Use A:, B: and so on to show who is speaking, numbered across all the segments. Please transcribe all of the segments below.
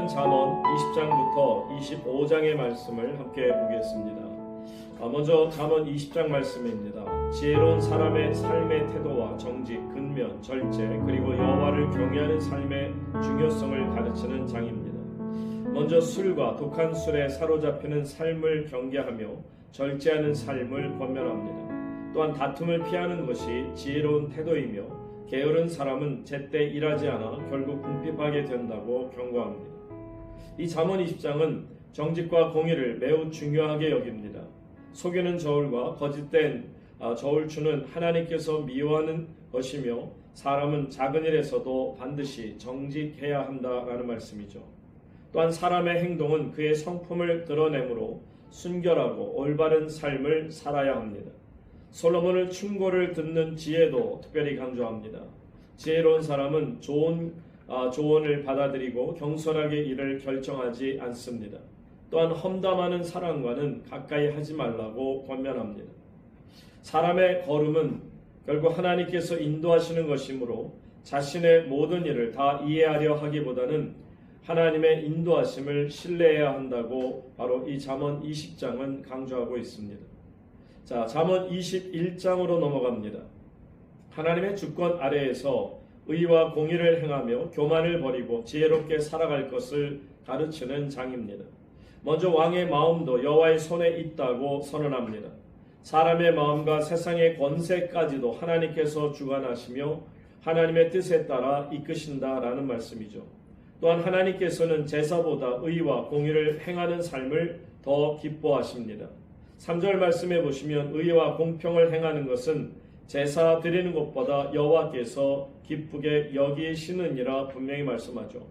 A: 오늘은 잠언 20장부터 25장의 말씀을 함께 보겠습니다. 먼저 잠언 20장 말씀입니다. 지혜로운 사람의 삶의 태도와 정직, 근면, 절제, 그리고 여호와를 경외하는 삶의 중요성을 가르치는 장입니다. 먼저 술과 독한 술에 사로잡히는 삶을 경계하며 절제하는 삶을 권면합니다. 또한 다툼을 피하는 것이 지혜로운 태도이며 게으른 사람은 제때 일하지 않아 결국 궁핍하게 된다고 경고합니다. 이 잠언 20장은 정직과 공의를 매우 중요하게 여깁니다. 속이는 저울과 거짓된 저울추는 하나님께서 미워하는 것이며 사람은 작은 일에서도 반드시 정직해야 한다라는 말씀이죠. 또한 사람의 행동은 그의 성품을 드러내므로 순결하고 올바른 삶을 살아야 합니다. 솔로몬을 충고를 듣는 지혜도 특별히 강조합니다. 지혜로운 사람은 좋은 조언을 받아들이고 겸손하게 일을 결정하지 않습니다. 또한 험담하는 사람과는 가까이 하지 말라고 권면합니다. 사람의 걸음은 결국 하나님께서 인도하시는 것이므로 자신의 모든 일을 다 이해하려 하기보다는 하나님의 인도하심을 신뢰해야 한다고 바로 이 잠언 20장은 강조하고 있습니다. 자, 잠언 21장으로 넘어갑니다. 하나님의 주권 아래에서 의와 공의를 행하며 교만을 버리고 지혜롭게 살아갈 것을 가르치는 장입니다. 먼저 왕의 마음도 여호와의 손에 있다고 선언합니다. 사람의 마음과 세상의 권세까지도 하나님께서 주관하시며 하나님의 뜻에 따라 이끄신다라는 말씀이죠. 또한 하나님께서는 제사보다 의와 공의를 행하는 삶을 더 기뻐하십니다. 3절 말씀해 보시면 의와 공평을 행하는 것은 제사 드리는 것보다 여호와께서 기쁘게 여기시느니라 분명히 말씀하죠.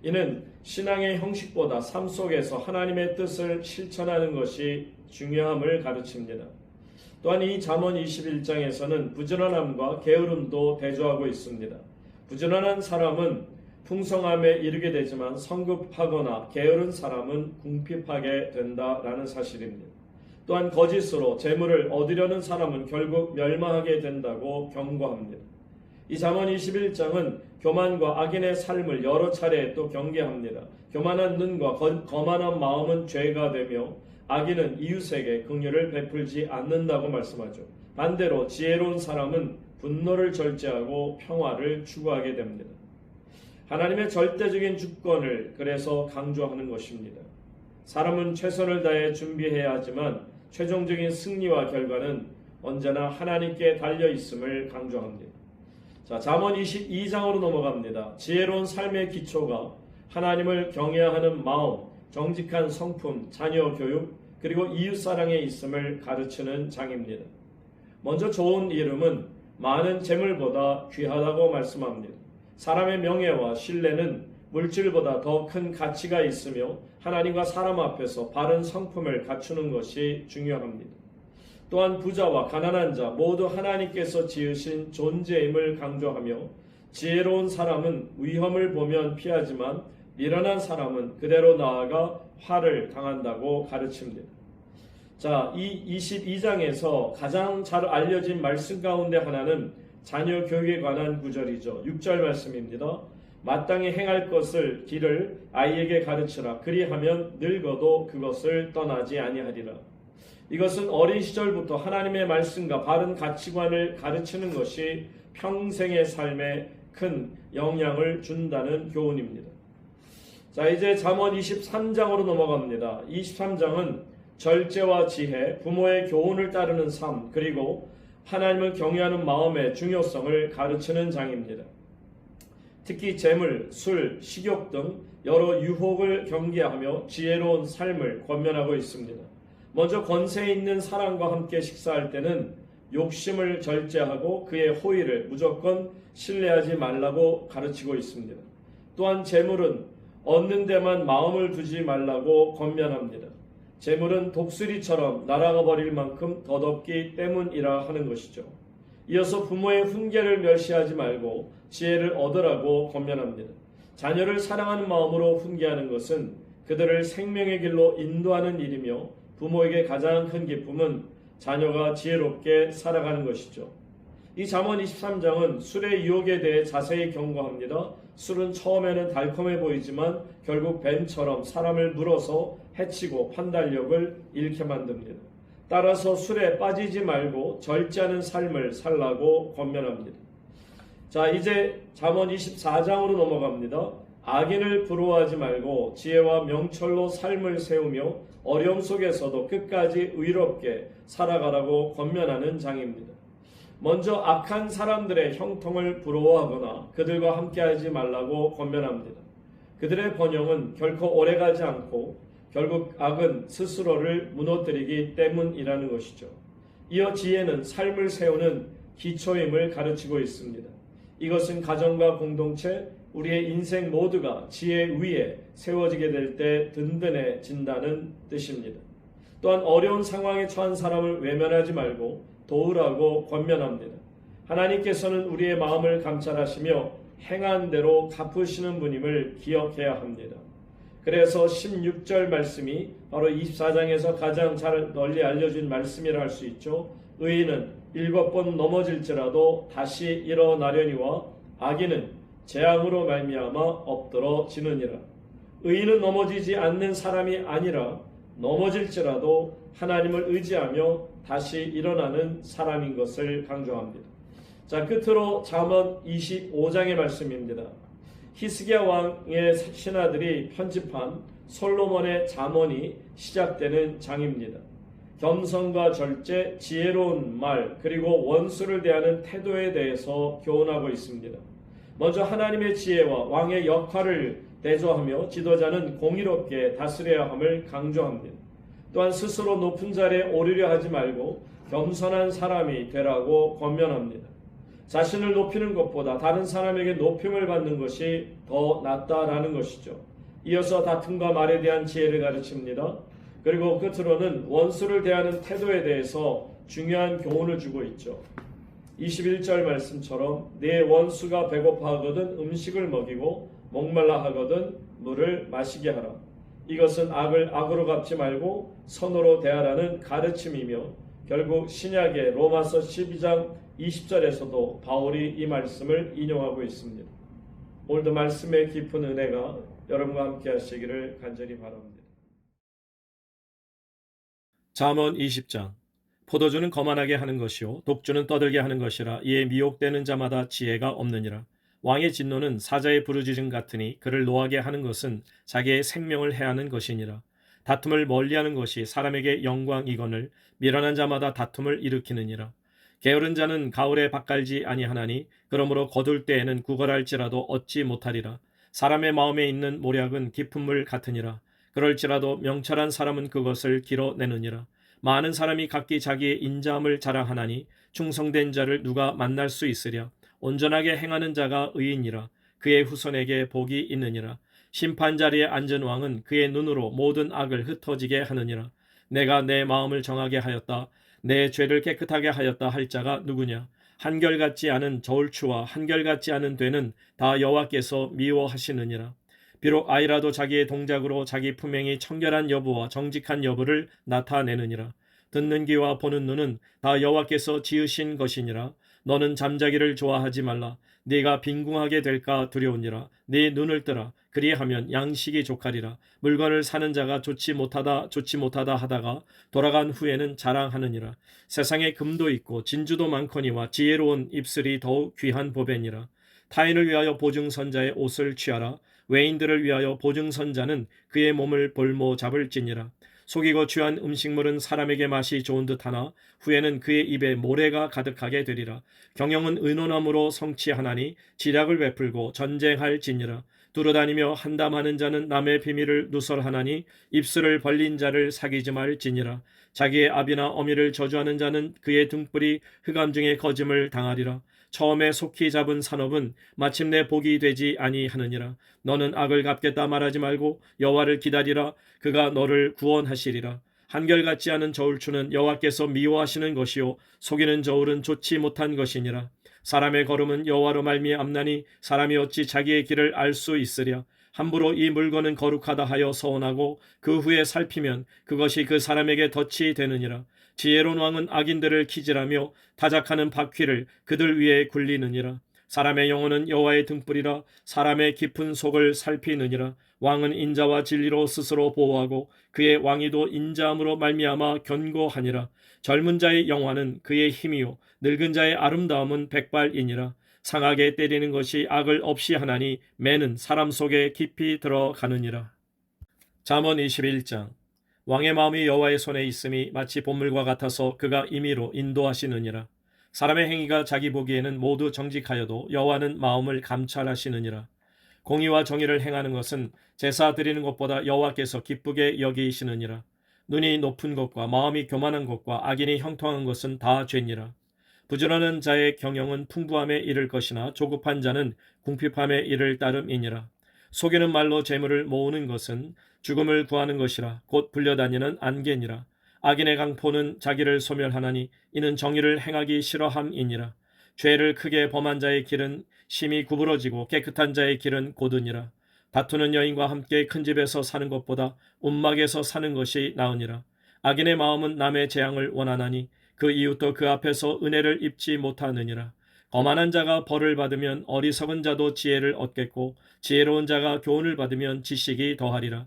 A: 이는 신앙의 형식보다 삶 속에서 하나님의 뜻을 실천하는 것이 중요함을 가르칩니다. 또한 이 잠언 21장에서는 부지런함과 게으름도 대조하고 있습니다. 부지런한 사람은 풍성함에 이르게 되지만 성급하거나 게으른 사람은 궁핍하게 된다라는 사실입니다. 또한 거짓으로 재물을 얻으려는 사람은 결국 멸망하게 된다고 경고합니다. 이 잠언 21장은 교만과 악인의 삶을 여러 차례 또 경계합니다. 교만한 눈과 거만한 마음은 죄가 되며 악인은 이웃에게 긍휼을 베풀지 않는다고 말씀하죠. 반대로 지혜로운 사람은 분노를 절제하고 평화를 추구하게 됩니다. 하나님의 절대적인 주권을 그래서 강조하는 것입니다. 사람은 최선을 다해 준비해야 하지만 최종적인 승리와 결과는 언제나 하나님께 달려 있음을 강조합니다. 자, 잠언 22장으로 넘어갑니다. 지혜로운 삶의 기초가 하나님을 경외하는 마음, 정직한 성품, 자녀 교육, 그리고 이웃 사랑에 있음을 가르치는 장입니다. 먼저 좋은 이름은 많은 재물보다 귀하다고 말씀합니다. 사람의 명예와 신뢰는 물질보다 더 큰 가치가 있으며 하나님과 사람 앞에서 바른 성품을 갖추는 것이 중요합니다. 또한 부자와 가난한 자 모두 하나님께서 지으신 존재임을 강조하며 지혜로운 사람은 위험을 보면 피하지만 미련한 사람은 그대로 나아가 화를 당한다고 가르칩니다. 자, 이 22장에서 가장 잘 알려진 말씀 가운데 하나는 자녀 교육에 관한 구절이죠. 6절 말씀입니다. 마땅히 행할 것을 길을 아이에게 가르치라. 그리하면 늙어도 그것을 떠나지 아니하리라. 이것은 어린 시절부터 하나님의 말씀과 바른 가치관을 가르치는 것이 평생의 삶에 큰 영향을 준다는 교훈입니다. 자, 이제 잠언 23장으로 넘어갑니다. 23장은 절제와 지혜, 부모의 교훈을 따르는 삶, 그리고 하나님을 경외하는 마음의 중요성을 가르치는 장입니다. 특히 재물, 술, 식욕 등 여러 유혹을 경계하며 지혜로운 삶을 권면하고 있습니다. 먼저 권세 있는 사람과 함께 식사할 때는 욕심을 절제하고 그의 호의를 무조건 신뢰하지 말라고 가르치고 있습니다. 또한 재물은 얻는 데만 마음을 두지 말라고 권면합니다. 재물은 독수리처럼 날아가 버릴 만큼 더덥기 때문이라 하는 것이죠. 이어서 부모의 훈계를 멸시하지 말고 지혜를 얻으라고 권면합니다. 자녀를 사랑하는 마음으로 훈계하는 것은 그들을 생명의 길로 인도하는 일이며 부모에게 가장 큰 기쁨은 자녀가 지혜롭게 살아가는 것이죠. 이 잠언 23장은 술의 유혹에 대해 자세히 경고합니다. 술은 처음에는 달콤해 보이지만 결국 뱀처럼 사람을 물어서 해치고 판단력을 잃게 만듭니다. 따라서 술에 빠지지 말고 절제하는 삶을 살라고 권면합니다. 자, 이제 잠언 24장으로 넘어갑니다. 악인을 부러워하지 말고 지혜와 명철로 삶을 세우며 어려움 속에서도 끝까지 의롭게 살아가라고 권면하는 장입니다. 먼저 악한 사람들의 형통을 부러워하거나 그들과 함께하지 말라고 권면합니다. 그들의 번영은 결코 오래가지 않고 결국 악은 스스로를 무너뜨리기 때문이라는 것이죠. 이어 지혜는 삶을 세우는 기초임을 가르치고 있습니다. 이것은 가정과 공동체, 우리의 인생 모두가 지혜 위에 세워지게 될 때 든든해진다는 뜻입니다. 또한 어려운 상황에 처한 사람을 외면하지 말고 도우라고 권면합니다. 하나님께서는 우리의 마음을 감찰하시며 행한 대로 갚으시는 분임을 기억해야 합니다. 그래서 16절 말씀이 바로 24장에서 가장 잘 널리 알려진 말씀이라 할 수 있죠. 의인은 7번 넘어질지라도 다시 일어나려니와 악인은 재앙으로 말미암아 엎드러지느니라. 의인은 넘어지지 않는 사람이 아니라 넘어질지라도 하나님을 의지하며 다시 일어나는 사람인 것을 강조합니다. 자, 끝으로 잠언 25장의 말씀입니다. 히스기야 왕의 신하들이 편집한 솔로몬의 잠언이 시작되는 장입니다. 겸손과 절제, 지혜로운 말, 그리고 원수를 대하는 태도에 대해서 교훈하고 있습니다. 먼저 하나님의 지혜와 왕의 역할을 대조하며 지도자는 공의롭게 다스려야 함을 강조합니다. 또한 스스로 높은 자리에 오르려 하지 말고 겸손한 사람이 되라고 권면합니다. 자신을 높이는 것보다 다른 사람에게 높임을 받는 것이 더 낫다라는 것이죠. 이어서 다툼과 말에 대한 지혜를 가르칩니다. 그리고 끝으로는 원수를 대하는 태도에 대해서 중요한 교훈을 주고 있죠. 21절 말씀처럼 내 원수가 배고파하거든 음식을 먹이고 목말라 하거든 물을 마시게 하라. 이것은 악을 악으로 갚지 말고 선으로 대하라는 가르침이며 결국 신약의 로마서 12장 20절에서도 바울이 이 말씀을 인용하고 있습니다. 오늘도 말씀의 깊은 은혜가 여러분과 함께 하시기를 간절히 바랍니다.
B: 잠언 20장. 포도주는 거만하게 하는 것이요 독주는 떠들게 하는 것이라. 이에 미혹되는 자마다 지혜가 없느니라. 왕의 진노는 사자의 부르짖음 같으니 그를 노하게 하는 것은 자기의 생명을 해하는 것이니라. 다툼을 멀리하는 것이 사람에게 영광이거늘 미련한 자마다 다툼을 일으키느니라. 게으른 자는 가을에 밭갈지 아니하나니 그러므로 거둘 때에는 구걸할지라도 얻지 못하리라. 사람의 마음에 있는 모략은 깊은 물 같으니라. 그럴지라도 명철한 사람은 그것을 길어내느니라. 많은 사람이 각기 자기의 인자함을 자랑하나니 충성된 자를 누가 만날 수 있으랴. 온전하게 행하는 자가 의인이라. 그의 후손에게 복이 있느니라. 심판 자리에 앉은 왕은 그의 눈으로 모든 악을 흩어지게 하느니라. 내가 내 마음을 정하게 하였다. 내 죄를 깨끗하게 하였다 할 자가 누구냐. 한결같지 않은 저울추와 한결같지 않은 되는 다 여호와께서 미워하시느니라. 비록 아이라도 자기의 동작으로 자기 품행이 청결한 여부와 정직한 여부를 나타내느니라. 듣는 귀와 보는 눈은 다 여호와께서 지으신 것이니라. 너는 잠자기를 좋아하지 말라. 네가 빈궁하게 될까 두려우니라. 네 눈을 뜨라. 그리하면 양식이 족하리라. 물건을 사는 자가 좋지 못하다 하다가 돌아간 후에는 자랑하느니라. 세상에 금도 있고 진주도 많거니와 지혜로운 입술이 더욱 귀한 보배니라. 타인을 위하여 보증선자의 옷을 취하라. 외인들을 위하여 보증선자는 그의 몸을 볼모 잡을지니라. 속이고 취한 음식물은 사람에게 맛이 좋은 듯하나 후에는 그의 입에 모래가 가득하게 되리라. 경영은 의논함으로 성취하나니 지략을 베풀고 전쟁할지니라. 두루다니며 한담하는 자는 남의 비밀을 누설하나니 입술을 벌린 자를 사귀지 말지니라. 자기의 아비나 어미를 저주하는 자는 그의 등불이 흑암 중에 거짐을 당하리라. 처음에 속히 잡은 산업은 마침내 복이 되지 아니하느니라. 너는 악을 갚겠다 말하지 말고 여호와를 기다리라. 그가 너를 구원하시리라. 한결같지 않은 저울추는 여호와께서 미워하시는 것이요 속이는 저울은 좋지 못한 것이니라. 사람의 걸음은 여호와로 말미암나니 사람이 어찌 자기의 길을 알 수 있으랴. 함부로 이 물건은 거룩하다 하여 서원하고 그 후에 살피면 그것이 그 사람에게 덫이 되느니라. 지혜로운 왕은 악인들을 키질하며 타작하는 바퀴를 그들 위에 굴리느니라. 사람의 영혼은 여호와의 등불이라. 사람의 깊은 속을 살피느니라. 왕은 인자와 진리로 스스로 보호하고 그의 왕위도 인자함으로 말미암아 견고하니라. 젊은 자의 영화는 그의 힘이요 늙은 자의 아름다움은 백발이니라. 상하게 때리는 것이 악을 없이 하나니 매는 사람 속에 깊이 들어가느니라. 잠언 21장. 왕의 마음이 여호와의 손에 있음이 마치 보물과 같아서 그가 임의로 인도하시느니라. 사람의 행위가 자기 보기에는 모두 정직하여도 여호와는 마음을 감찰하시느니라. 공의와 정의를 행하는 것은 제사 드리는 것보다 여호와께서 기쁘게 여기시느니라. 눈이 높은 것과 마음이 교만한 것과 악인이 형통한 것은 다 죄니라. 부지런한 자의 경영은 풍부함에 이를 것이나 조급한 자는 궁핍함에 이를 따름이니라. 속이는 말로 재물을 모으는 것은 죽음을 구하는 것이라. 곧 불려다니는 안개니라. 악인의 강포는 자기를 소멸하나니 이는 정의를 행하기 싫어함이니라. 죄를 크게 범한 자의 길은 심히 구부러지고 깨끗한 자의 길은 고드니라. 다투는 여인과 함께 큰 집에서 사는 것보다 움막에서 사는 것이 나으니라. 악인의 마음은 남의 재앙을 원하나니 그 이웃도 그 앞에서 은혜를 입지 못하느니라. 거만한 자가 벌을 받으면 어리석은 자도 지혜를 얻겠고 지혜로운 자가 교훈을 받으면 지식이 더하리라.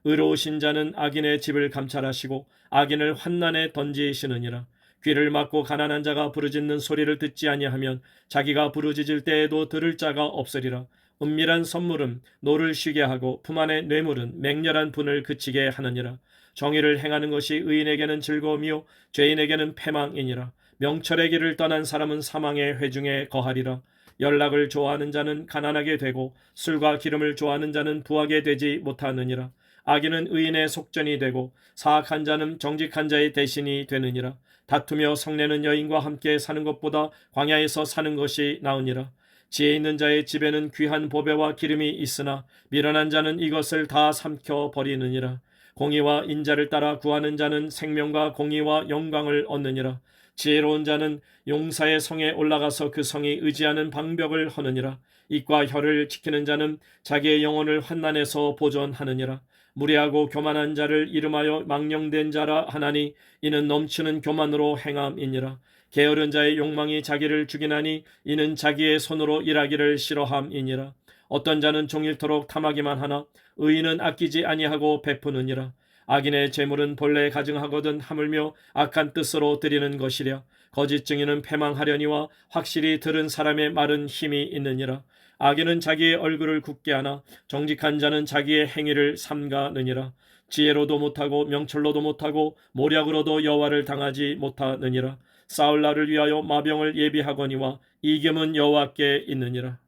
B: 의로우신 자는 악인의 집을 감찰하시고 악인을 환난에 던지시느니라. 귀를 막고 가난한 자가 부르짖는 소리를 듣지 아니하면 자기가 부르짖을 때에도 들을 자가 없으리라. 은밀한 선물은 노를 쉬게 하고 품 안의 뇌물은 맹렬한 분을 그치게 하느니라. 정의를 행하는 것이 의인에게는 즐거움이요 죄인에게는 패망이니라. 명철의 길을 떠난 사람은 사망의 회중에 거하리라. 연락을 좋아하는 자는 가난하게 되고 술과 기름을 좋아하는 자는 부하게 되지 못하느니라. 악인은 의인의 속전이 되고 사악한 자는 정직한 자의 대신이 되느니라. 다투며 성내는 여인과 함께 사는 것보다 광야에서 사는 것이 나으니라. 지혜 있는 자의 집에는 귀한 보배와 기름이 있으나 미련한 자는 이것을 다 삼켜 버리느니라. 공의와 인자를 따라 구하는 자는 생명과 공의와 영광을 얻느니라. 지혜로운 자는 용사의 성에 올라가서 그 성이 의지하는 방벽을 허느니라. 입과 혀를 지키는 자는 자기의 영혼을 환난에서 보존하느니라. 무례하고 교만한 자를 이름하여 망령된 자라 하나니 이는 넘치는 교만으로 행함이니라. 게으른 자의 욕망이 자기를 죽이나니 이는 자기의 손으로 일하기를 싫어함이니라. 어떤 자는 종일토록 탐하기만 하나 의인은 아끼지 아니하고 베푸느니라. 악인의 재물은 본래 가증하거든 하물며 악한 뜻으로 드리는 것이랴. 거짓 증인은 패망하려니와 확실히 들은 사람의 말은 힘이 있느니라. 악인은 자기의 얼굴을 굳게 하나 정직한 자는 자기의 행위를 삼가느니라. 지혜로도 못하고 명철로도 못하고 모략으로도 여호와를 당하지 못하느니라. 싸울 날을 위하여 마병을 예비하거니와 이김은 여호와께 있느니라.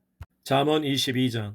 B: 잠언 22장.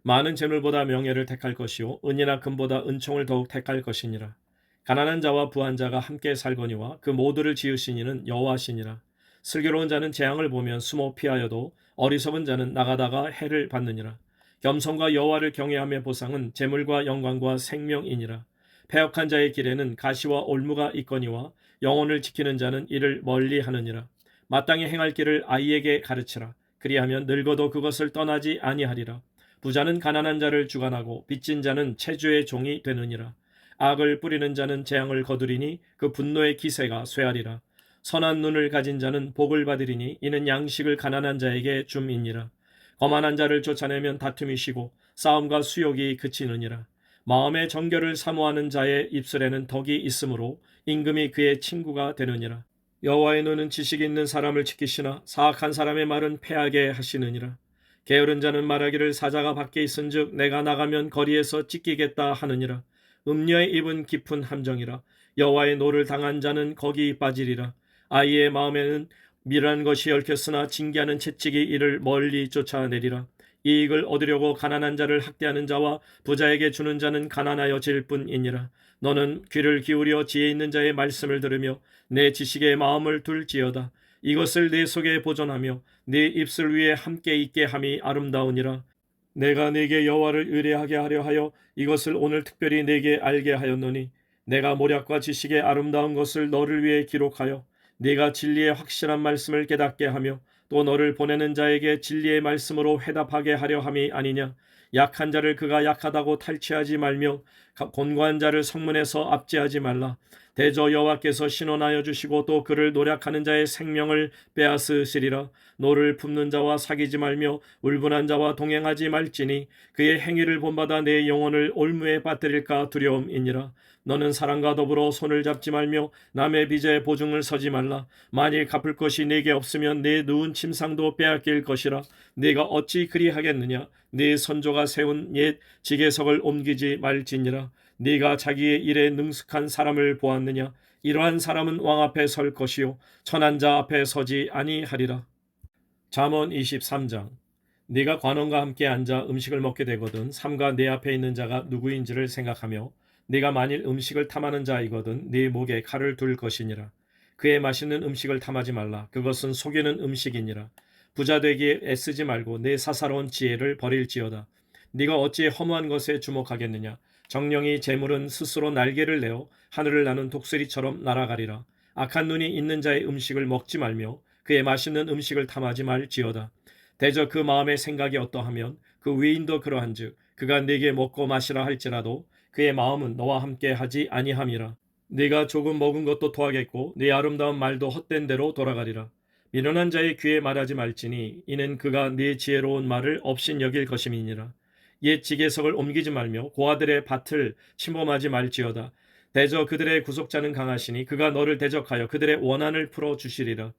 B: 많은 재물보다 명예를 택할 것이요 은이나 금보다 은총을 더욱 택할 것이니라. 가난한 자와 부한 자가 함께 살거니와 그 모두를 지으신 이는 여호와시니라. 슬기로운 자는 재앙을 보면 숨어 피하여도 어리석은 자는 나가다가 해를 받느니라. 겸손과 여호와를 경외함의 보상은 재물과 영광과 생명이니라. 패역한 자의 길에는 가시와 올무가 있거니와 영혼을 지키는 자는 이를 멀리하느니라. 마땅히 행할 길을 아이에게 가르치라. 그리하면 늙어도 그것을 떠나지 아니하리라. 부자는 가난한 자를 주관하고 빚진 자는 체주의 종이 되느니라. 악을 뿌리는 자는 재앙을 거두리니 그 분노의 기세가 쇠하리라. 선한 눈을 가진 자는 복을 받으리니 이는 양식을 가난한 자에게 줌이니라. 거만한 자를 쫓아내면 다툼이 쉬고 싸움과 수욕이 그치느니라. 마음의 정결을 사모하는 자의 입술에는 덕이 있으므로 임금이 그의 친구가 되느니라. 여호와의 눈은 지식 있는 사람을 지키시나 사악한 사람의 말은 패하게 하시느니라. 게으른 자는 말하기를 사자가 밖에 있은즉 내가 나가면 거리에서 찢기겠다 하느니라. 음녀의 입은 깊은 함정이라. 여호와의 노를 당한 자는 거기 빠지리라. 아이의 마음에는 미련한 것이 얽혔으나 징계하는 채찍이 이를 멀리 쫓아내리라. 이익을 얻으려고 가난한 자를 학대하는 자와 부자에게 주는 자는 가난하여질 뿐이니라. 너는 귀를 기울여 지혜 있는 자의 말씀을 들으며 내 지식에 마음을 둘지어다. 이것을 내 속에 보존하며 네 입술 위에 함께 있게 함이 아름다우니라. 내가 네게 여호와를 의뢰하게 하려 하여 이것을 오늘 특별히 네게 알게 하였노니 내가 모략과 지식의 아름다운 것을 너를 위해 기록하여 네가 진리의 확실한 말씀을 깨닫게 하며 또 너를 보내는 자에게 진리의 말씀으로 회답하게 하려 함이 아니냐. 약한 자를 그가 약하다고 탈취하지 말며 곤고한 자를 성문에서 압제하지 말라. 대저 여호와께서 신원하여 주시고 또 그를 노략하는 자의 생명을 빼앗으시리라. 노를 품는 자와 사귀지 말며 울분한 자와 동행하지 말지니 그의 행위를 본받아 내 영혼을 올무에 빠뜨릴까 두려움이니라. 너는 사람과 더불어 손을 잡지 말며 남의 빚에 보증을 서지 말라. 만일 갚을 것이 네게 없으면 내 누운 침상도 빼앗길 것이라. 네가 어찌 그리하겠느냐. 네 선조가 세운 옛 지계석을 옮기지 말지니라. 네가 자기의 일에 능숙한 사람을 보았느냐. 이러한 사람은 왕 앞에 설 것이요 천한 자 앞에 서지 아니하리라. 잠언 23장. 네가 관원과 함께 앉아 음식을 먹게 되거든 삼가 네 앞에 있는 자가 누구인지를 생각하며 네가 만일 음식을 탐하는 자이거든 네 목에 칼을 둘 것이니라. 그의 맛있는 음식을 탐하지 말라. 그것은 속이는 음식이니라. 부자 되기에 애쓰지 말고 내 사사로운 지혜를 버릴지어다. 네가 어찌 허무한 것에 주목하겠느냐. 정령이 재물은 스스로 날개를 내어 하늘을 나는 독수리처럼 날아가리라. 악한 눈이 있는 자의 음식을 먹지 말며 그의 맛있는 음식을 탐하지 말지어다. 대저 그 마음의 생각이 어떠하면 그 위인도 그러한즉 그가 네게 먹고 마시라 할지라도 그의 마음은 너와 함께 하지 아니함이라. 네가 조금 먹은 것도 토하겠고 네 아름다운 말도 헛된 대로 돌아가리라. 미련한 자의 귀에 말하지 말지니 이는 그가 네 지혜로운 말을 업신 여길 것임이니라. 옛 지계석을 옮기지 말며 고아들의 밭을 침범하지 말지어다. 대저 그들의 구속자는 강하시니 그가 너를 대적하여 그들의 원한을 풀어 주시리라.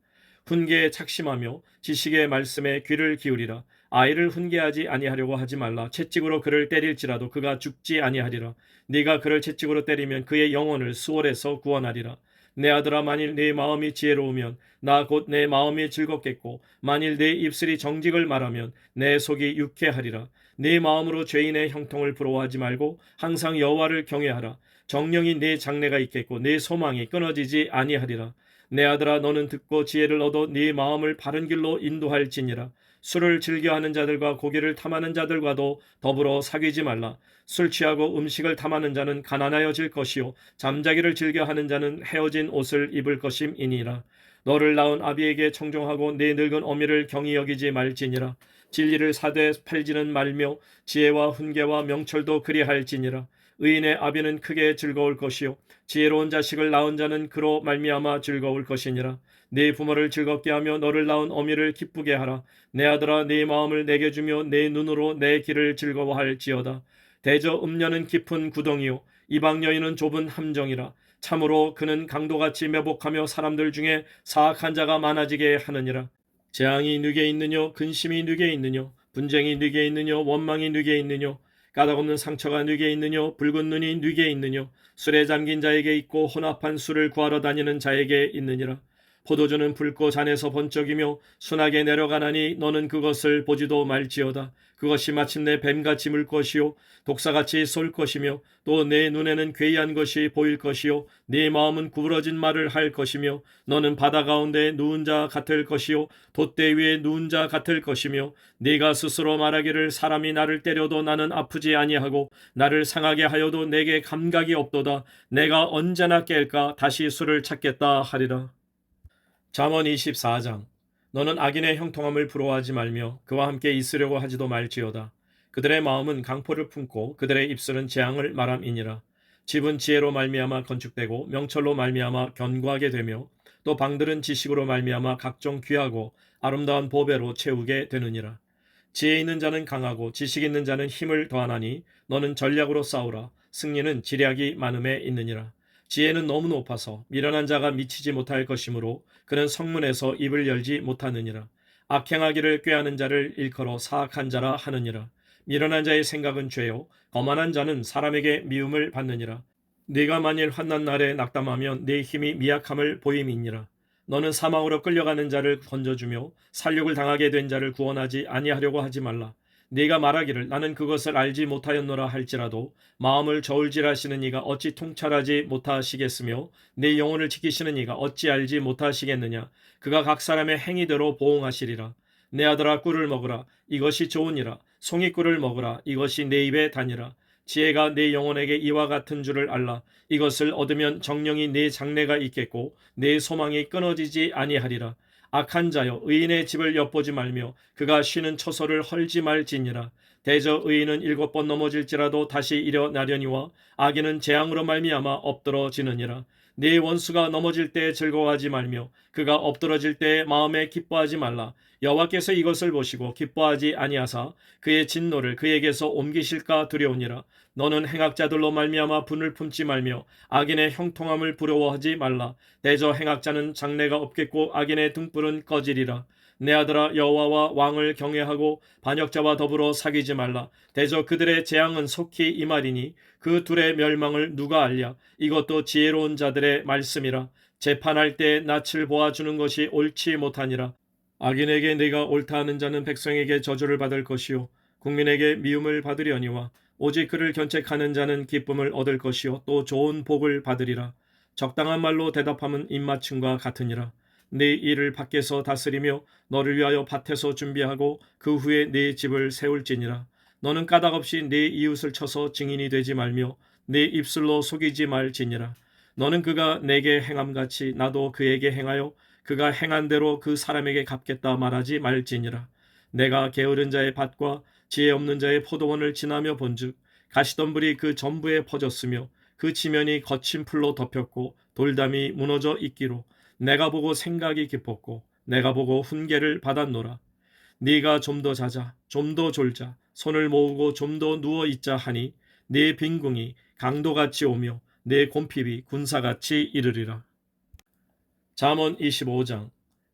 B: 훈계에 착심하며 지식의 말씀에 귀를 기울이라. 아이를 훈계하지 아니하려고 하지 말라. 채찍으로 그를 때릴지라도 그가 죽지 아니하리라. 네가 그를 채찍으로 때리면 그의 영혼을 수월에서 구원하리라. 내 아들아 만일 내 마음이 지혜로우면 나 곧 내 마음이 즐겁겠고 만일 내 입술이 정직을 말하면 내 속이 유쾌하리라. 네 마음으로 죄인의 형통을 부러워하지 말고 항상 여호와를 경외하라. 정령이 네 장래가 있겠고 네 소망이 끊어지지 아니하리라. 내 아들아 너는 듣고 지혜를 얻어 네 마음을 바른 길로 인도할지니라. 술을 즐겨하는 자들과 고기를 탐하는 자들과도 더불어 사귀지 말라. 술 취하고 음식을 탐하는 자는 가난하여질 것이요 잠자기를 즐겨하는 자는 헤어진 옷을 입을 것임이니라. 너를 낳은 아비에게 청종하고 네 늙은 어미를 경히 여기지 말지니라. 진리를 사되 팔지는 말며 지혜와 훈계와 명철도 그리할지니라. 의인의 아비는 크게 즐거울 것이요 지혜로운 자식을 낳은 자는 그로 말미암아 즐거울 것이니라. 네 부모를 즐겁게 하며 너를 낳은 어미를 기쁘게 하라. 내 아들아 네 마음을 내게 주며 내 눈으로 내 길을 즐거워할지어다. 대저 음녀는 깊은 구덩이요 이방 여인은 좁은 함정이라. 참으로 그는 강도같이 매복하며 사람들 중에 사악한 자가 많아지게 하느니라. 재앙이 네게 있느뇨 근심이 네게 있느뇨 분쟁이 네게 있느뇨 원망이 네게 있느뇨 까닭없는 상처가 네게 있느뇨 붉은 눈이 네게 있느뇨 술에 잠긴 자에게 있고 혼합한 술을 구하러 다니는 자에게 있느니라. 포도주는 붉고 잔에서 번쩍이며 순하게 내려가나니 너는 그것을 보지도 말지어다. 그것이 마침내 뱀같이 물 것이요 독사같이 쏠 것이며 또 내 눈에는 괴이한 것이 보일 것이요 네 마음은 구부러진 말을 할 것이며 너는 바다 가운데 누운 자 같을 것이요 돛대 위에 누운 자 같을 것이며 네가 스스로 말하기를 사람이 나를 때려도 나는 아프지 아니하고 나를 상하게 하여도 내게 감각이 없도다. 내가 언제나 깰까 다시 술을 찾겠다 하리라. 잠언 24장. 너는 악인의 형통함을 부러워하지 말며 그와 함께 있으려고 하지도 말지어다. 그들의 마음은 강포를 품고 그들의 입술은 재앙을 말함이니라. 집은 지혜로 말미암아 건축되고 명철로 말미암아 견고하게 되며 또 방들은 지식으로 말미암아 각종 귀하고 아름다운 보배로 채우게 되느니라. 지혜 있는 자는 강하고 지식 있는 자는 힘을 더하나니 너는 전략으로 싸우라. 승리는 지략이 많음에 있느니라. 지혜는 너무 높아서 미련한 자가 미치지 못할 것이므로 그는 성문에서 입을 열지 못하느니라. 악행하기를 꾀하는 자를 일컬어 사악한 자라 하느니라. 미련한 자의 생각은 죄요 거만한 자는 사람에게 미움을 받느니라. 네가 만일 환난 날에 낙담하면 네 힘이 미약함을 보임이니라. 너는 사망으로 끌려가는 자를 건져주며 살육을 당하게 된 자를 구원하지 아니하려고 하지 말라. 네가 말하기를 나는 그것을 알지 못하였노라 할지라도 마음을 저울질하시는 이가 어찌 통찰하지 못하시겠으며 내 영혼을 지키시는 이가 어찌 알지 못하시겠느냐. 그가 각 사람의 행위대로 보응하시리라. 내 아들아 꿀을 먹으라. 이것이 좋으니라. 송이꿀을 먹으라. 이것이 내 입에 다니라. 지혜가 내 영혼에게 이와 같은 줄을 알라. 이것을 얻으면 정령이 내 장래가 있겠고 내 소망이 끊어지지 아니하리라. 악한 자여 의인의 집을 엿보지 말며 그가 쉬는 처소를 헐지 말지니라. 대저 의인은 7번 넘어질지라도 다시 일어나려니와 악인은 재앙으로 말미암아 엎드러지느니라. 네 원수가 넘어질 때에 즐거워하지 말며 그가 엎드러질 때에 마음에 기뻐하지 말라. 여호와께서 이것을 보시고 기뻐하지 아니하사 그의 진노를 그에게서 옮기실까 두려우니라. 너는 행악자들로 말미암아 분을 품지 말며 악인의 형통함을 부러워하지 말라. 대저 행악자는 장래가 없겠고 악인의 등불은 꺼지리라. 내 아들아 여호와와 왕을 경외하고 반역자와 더불어 사귀지 말라. 대저 그들의 재앙은 속히 임하리니 그 둘의 멸망을 누가 알랴. 이것도 지혜로운 자들의 말씀이라. 재판할 때 낯을 보아주는 것이 옳지 못하니라. 악인에게 네가 옳다 하는 자는 백성에게 저주를 받을 것이요 국민에게 미움을 받으려니와 오직 그를 견책하는 자는 기쁨을 얻을 것이요 또 좋은 복을 받으리라. 적당한 말로 대답함은 입맞춤과 같으니라. 네 일을 밖에서 다스리며 너를 위하여 밭에서 준비하고 그 후에 네 집을 세울지니라. 너는 까닭없이 네 이웃을 쳐서 증인이 되지 말며 네 입술로 속이지 말지니라. 너는 그가 내게 행함같이 나도 그에게 행하여 그가 행한 대로 그 사람에게 갚겠다 말하지 말지니라. 내가 게으른 자의 밭과 지혜 없는 자의 포도원을 지나며 본즉 가시덤불이 그 전부에 퍼졌으며 그 지면이 거친 풀로 덮였고 돌담이 무너져 있기로 내가 보고 생각이 깊었고 내가 보고 훈계를 받았노라. 네가 좀 더 자자 좀 더 졸자 손을 모으고 좀 더 누워 있자 하니 네 빈궁이 강도같이 오며 내 곰핍이 군사같이 이르리라. 잠언 25장.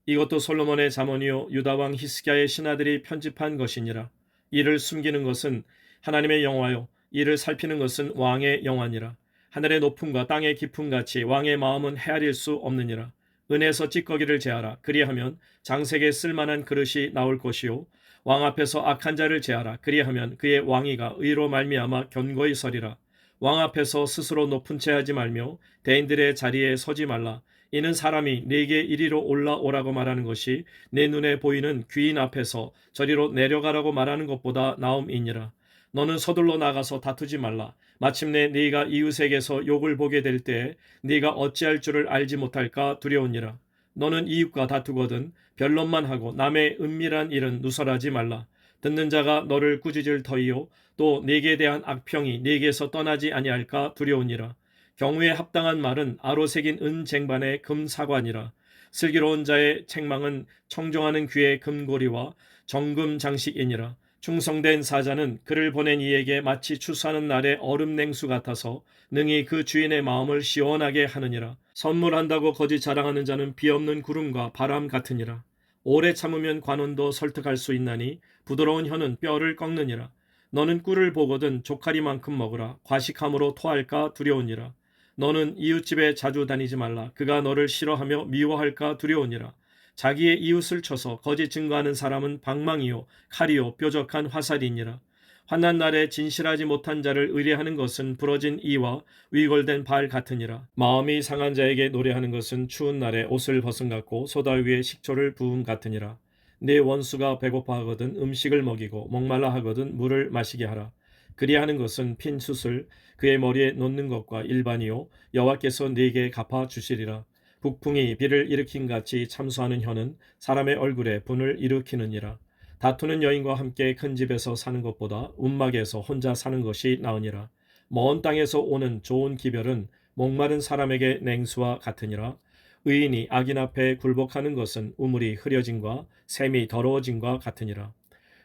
B: 이것도 솔로몬의 잠언이요 유다 왕 히스기야의 신하들이 편집한 것이니라. 이를 숨기는 것은 하나님의 영화요 이를 살피는 것은 왕의 영화니라. 하늘의 높음과 땅의 깊음 같이 왕의 마음은 헤아릴 수 없느니라. 은에서 찌꺼기를 제하라. 그리하면 장색에 쓸만한 그릇이 나올 것이요 왕 앞에서 악한 자를 제하라. 그리하면 그의 왕위가 의로 말미암아 견고히 서리라. 왕 앞에서 스스로 높은 채 하지 말며 대인들의 자리에 서지 말라. 이는 사람이 네게 이리로 올라오라고 말하는 것이 내 눈에 보이는 귀인 앞에서 저리로 내려가라고 말하는 것보다 나음이니라. 너는 서둘러 나가서 다투지 말라. 마침내 네가 이웃에게서 욕을 보게 될 때에 네가 어찌할 줄을 알지 못할까 두려우니라. 너는 이웃과 다투거든 변론만 하고 남의 은밀한 일은 누설하지 말라. 듣는 자가 너를 꾸짖을 터이요 또 네게 대한 악평이 네게서 떠나지 아니할까 두려우니라. 경우에 합당한 말은 아로새긴 은 쟁반의 금 사관이라. 슬기로운 자의 책망은 청정하는 귀의 금고리와 정금 장식이니라. 충성된 사자는 그를 보낸 이에게 마치 추수하는 날의 얼음 냉수 같아서 능히 그 주인의 마음을 시원하게 하느니라. 선물한다고 거짓 자랑하는 자는 비 없는 구름과 바람 같으니라. 오래 참으면 관원도 설득할 수 있나니 부드러운 혀는 뼈를 꺾느니라. 너는 꿀을 보거든 조카리만큼 먹으라. 과식함으로 토할까 두려우니라. 너는 이웃집에 자주 다니지 말라. 그가 너를 싫어하며 미워할까 두려우니라. 자기의 이웃을 쳐서 거짓 증거하는 사람은 방망이요 칼이요 뾰족한 화살이니라. 환난 날에 진실하지 못한 자를 의뢰하는 것은 부러진 이와 위골된 발 같으니라. 마음이 상한 자에게 노래하는 것은 추운 날에 옷을 벗은 같고 소다 위에 식초를 부음 같으니라. 네 원수가 배고파하거든 음식을 먹이고 목말라 하거든 물을 마시게 하라. 그리하는 것은 핀 숯을 그의 머리에 놓는 것과 일반이요 여호와께서 네게 갚아 주시리라. 북풍이 비를 일으킨 같이 참수하는 혀는 사람의 얼굴에 분을 일으키느니라. 다투는 여인과 함께 큰 집에서 사는 것보다 움막에서 혼자 사는 것이 나으니라. 먼 땅에서 오는 좋은 기별은 목마른 사람에게 냉수와 같으니라. 의인이 악인 앞에 굴복하는 것은 우물이 흐려짐과 샘이 더러워짐과 같으니라.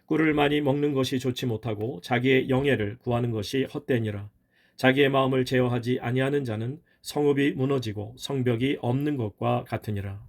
B: 꿀을 많이 먹는 것이 좋지 못하고 자기의 영예를 구하는 것이 헛되니라. 자기의 마음을 제어하지 아니하는 자는 성읍이 무너지고 성벽이 없는 것과 같으니라.